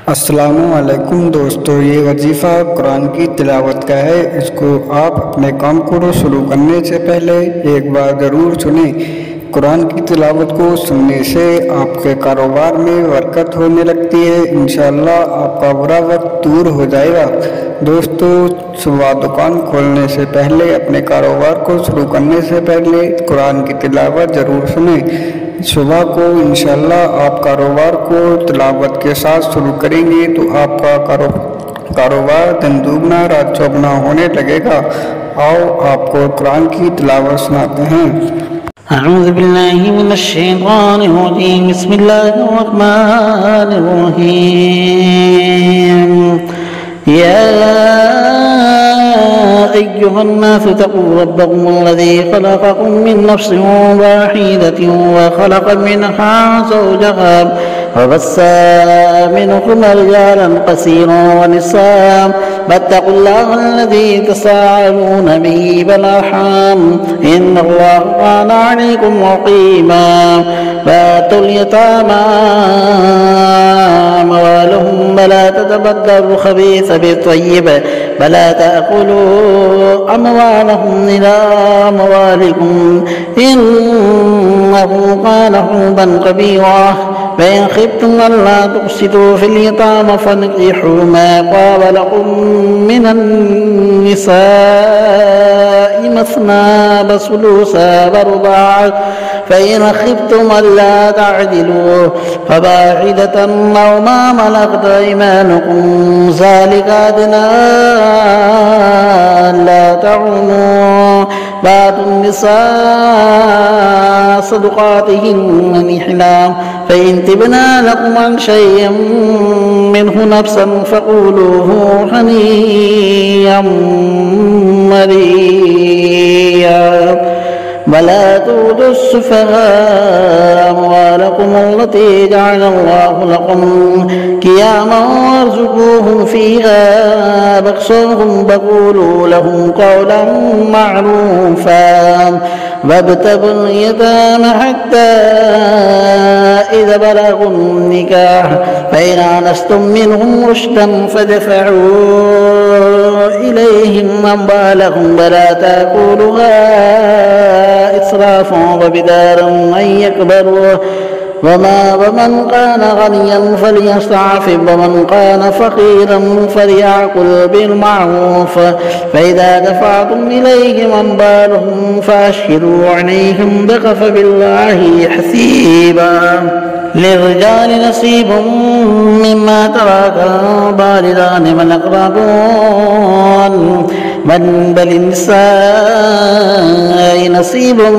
अस्सलामुअलैकुम दोस्तों, ये वजीफ़ा कुरान की तिलावत का है। इसको आप अपने काम को शुरू करने से पहले एक बार ज़रूर सुनें। कुरान की तिलावत को सुनने से आपके कारोबार में बरकत होने लगती है। इंशाअल्लाह आपका बुरा वक्त दूर हो जाएगा। दोस्तों, सुबह दुकान खोलने से पहले, अपने कारोबार को शुरू करने से पहले कुरान की तिलावत ज़रूर सुनें। सुबह को इंशाअल्लाह आप कारोबार को तिलावत के साथ शुरू करेंगे तो आपका कारोबार दिन दुगना रात चौगुना होने लगेगा। आओ आपको कुरान की तिलावत सुनाते हैं। अऊज़ु बिल्लाहि मिनश शैतानिर रजीम। बिस्मिल्लाहिर रहमानिर रहीम। या अय्युहन्नास तक़ू रब्बकुमुल्लज़ी ख़लक़कुम मिन नफ़्सिन वाहिदतिन व ख़लक़ मिनहा ज़ौजहा वबस्स मिनहुमा रिजालन कसीरन व निस्साअ वत्तक़ुल्लाह अल्लज़ी तसाअलून बिही वल अर्हाम इन्नल्लाह कान अलैकुम रक़ीबा। वातुल यतामा अमवालहुम वला ततबद्दलु ख़बीथ बित्तय्यिब वला ताकुलू अमवालहुम इला अमवालिकुम इन्नहु कान हुबन कबीरा। फ़इन ख़िफ़्तुम अल्ला तुक़्सितू फ़िल यतामा फ़ानकिहू मा ताब लकुम मिनन निसाइ मस्ना व सुलूसा व रुबाअ। फ़इन ख़िफ़्तुम अल्ला तअदिलू फ़वाहिदतन अव मा मलकत अयमानुकुम ज़ालिक अदना अल्ला तअूलू। वातुन निसाअ सदक़ातिहिन्न निहला फ़इन तिबना लकुम अन शय'इन मिन्हु नफ़्सन फ़क़ूलूहु हनीअम मरीआ। वला तु'तु सुफ़हाअ अमवालकुम अल्लती जअलल्लाहु लकुम क़ियामन वरज़ुक़ूहुम फ़ीहा वक्सूहुम वक़ूलू लहुम क़ौलन मअरूफ़ा। वब्तगुल यतामा हत्ता इज़ा बलगुन निकाह फ़इन आनस्तुम मिनहुम रुश्दन फ़दफ़अू इलैहिम अम्वालहुम वला ताकुलूहा इस्राफ़न व बिदारन अन यकबरू। वमन कान गनिय्यन फ़लियस्तअफ़िफ़ वमन कान फ़क़ीरन फ़लियअकुल बिलमअरूफ़। फ़इज़ा दफ़अतुम इलैहिम अम्वालहुम फ़अशहिदू अलैहिम वकफ़ा बिल्लाहि हसीबा। लिर्रिजालि नसीबुम मिम्मा तरकल वालिदानि वल अक़रबून वलिन्निसाइ नसीबुम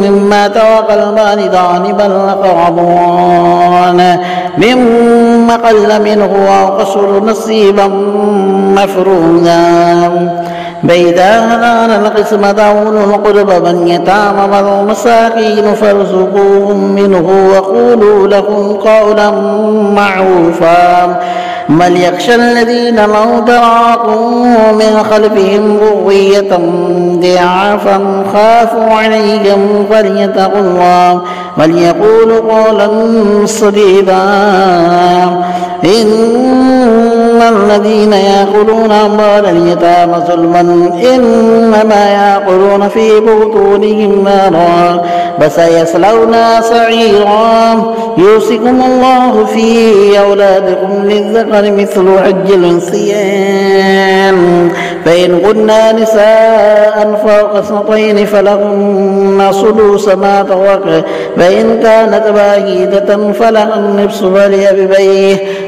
मिम्मा तरकल वालिदानि वल अक़रबून मिम्मा क़ल्ल मिन्हु अव कसुर नसीबन मफ़रूज़ा। वइज़ा हज़र القسمة أولو القربى واليتامى والمساكين فارزقوهم منه وقولوا لهم قولا معروفا. وليخشى الذين لو تركوا من خلفهم ذرية ضعافا خافوا عليهم فليتقوا الله وليقولوا قولا سديدا. إن الذين يأكلون أموال اليتامى ظلما إنما يأكلون في بطونهم نارا وسيصلون سعيرا. يوصيكم الله في أولادكم للذكر مثل حظ الأنثيين فإن كن نساء فوق اثنتين فلهن سدس ما ترك فإن كانت واحدة فلها النصف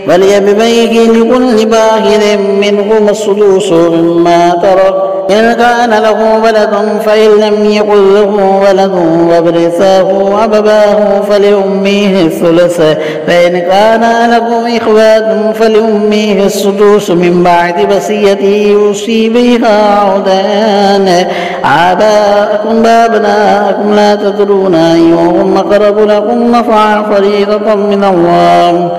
ولأبويه لكل واحد منهما السدس مما ترك إن كان له ولد فإن لم يكن له ولد وورثه أبواه فلأمه الثلث فإن كان له إخوة فلأمه السدس من بعد وصية يوصي بها أو دين. آباءكم وأبناءكم لا تدرون أيهم أقرب لكم نفعا فريضة من الله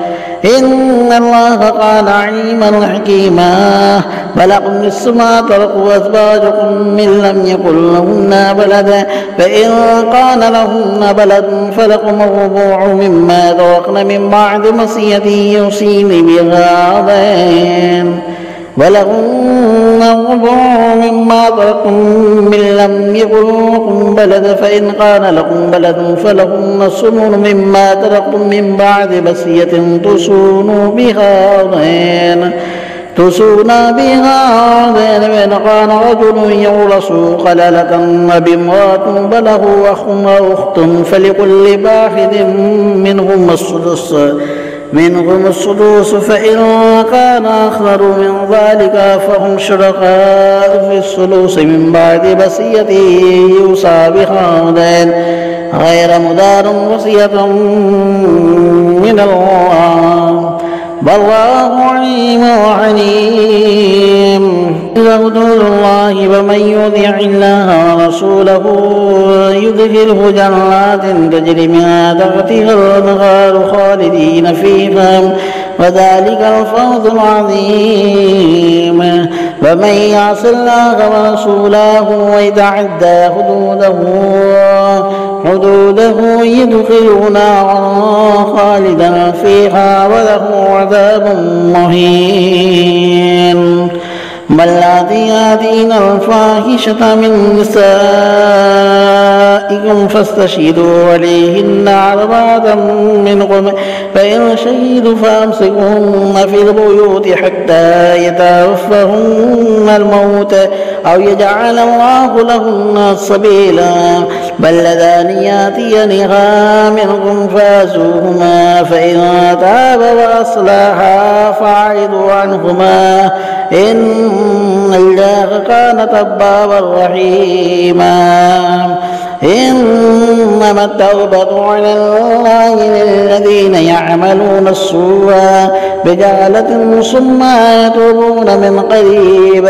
إن الله كان عليما حكيما ولكم نصف ما تركوا أزواجكم من لم يكن لهن ولد فإن كان لهن ولد فلكم الربع مما تركن من بعد وصية يوصين بها أوين ولهن الربع مما تركتم من لم يكن لكم ولد فإن كان لكم ولد فلهن الثمن مما تركتم من بعد وصية توصون بها أوين وإن كان رجل يورث كلالة بامرأة وله أخ أو أخت فلكل واحد منهم السدس فإن كان أكثر من ذلك فهم شركاء في الثلث من بعد وصية يوصى بها غير مدار وصية من الله والله عليم وحليم حدود الله ومن يطع الله ورسوله يدخله جنات تجري من تحتها الأنهار خالدين فيها وذلك الفوز العظيم ومن يعص الله ورسوله ويتعدى حدوده يدخله نارا خالدا فيها وله عذاب مهين واللاتي يأتين الفاحشة من نسائكم فاستشهدوا عليهن أربعة منكم فإن شهدوا فأمسكوهن في البيوت حتى يتوفاهن الموت أو يجعل الله لهن سبيلا بل لذان يأتينها منكم فازوهما فإن تابا وأصلحا فأعرضوا عنهما إن الله كان توابا رحيما إنما التوبة على الله للذين يعملون السوء بجهالة ثم يتوبون من قريب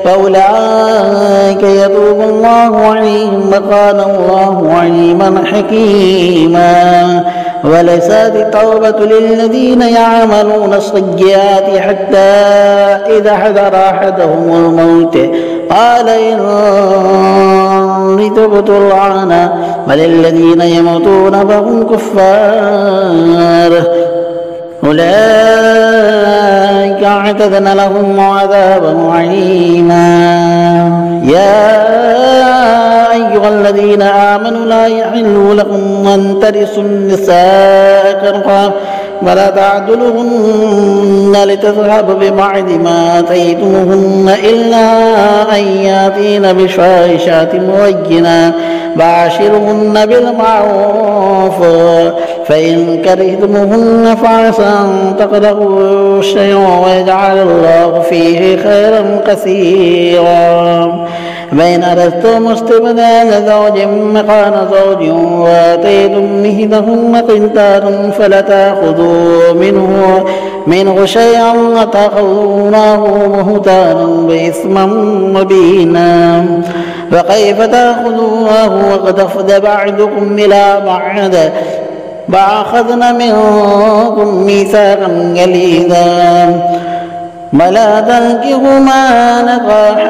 فأولئك يتوب الله عليهم وكان الله عليما حكيما وليست التوبة للذين يعملون السيئات حتى إذا حضر أحدهم الموت قال إني تبت الآن وللذين يموتون وهم كفار أولئك أعتدنا لهم عذابا عليما يا أيها الذين آمنوا لا يحل لكم أن ترثوا النساء كرها ولا تعدلهن لتذهب ببعض ما آتيتموهن إلا أن يأتين بفاحشة مبينة وعاشروهن بالمعروف فإن كرهتموهن فعسى أن تكرهوا شيئا ويجعل الله فيه خيرا كثيرا وإن أردتم استبدال زوج مكان زوج وآتيتم إحداهن قنطارا فلا تأخذوا منه شيئا وتأخذونه بهتانا وإثما مبينا فكيف تأخذونه وقد أفضى بعضكم إلى بعض وأخذن منكم ميثاقا غليظا ولا تنكحوا ما نكح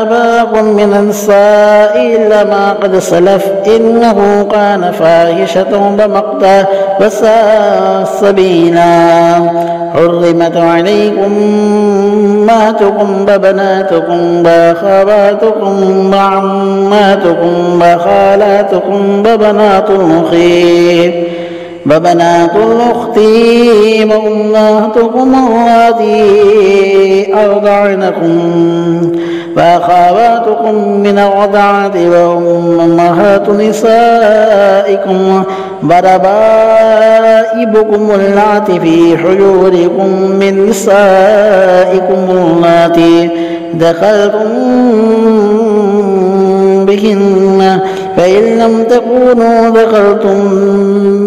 آباؤكم من النساء إلا ما قد سلف إنه كان فاحشة ومقتا وساء سبيلا حرمت عليكم أمهاتكم وبناتكم وأخواتكم وعماتكم وخالاتكم وبنات الأخت وأمهاتكم اللاتي أرضعنكم وأخواتكم من الرضاعة وأمهات نسائكم وربائبكم اللاتي في حجوركم من نسائكم اللاتي دخلتم بهن فإن لم تكونوا دخلتم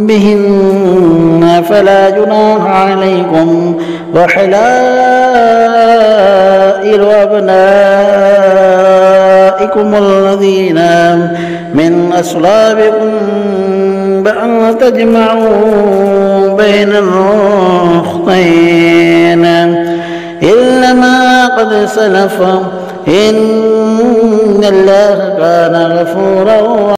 بهن فلا جناح عليكم وحلائل أبنائكم الذين من أصلابكم أن تجمعوا بين الأختين إلا ما قد سلف إن الله كان غفورا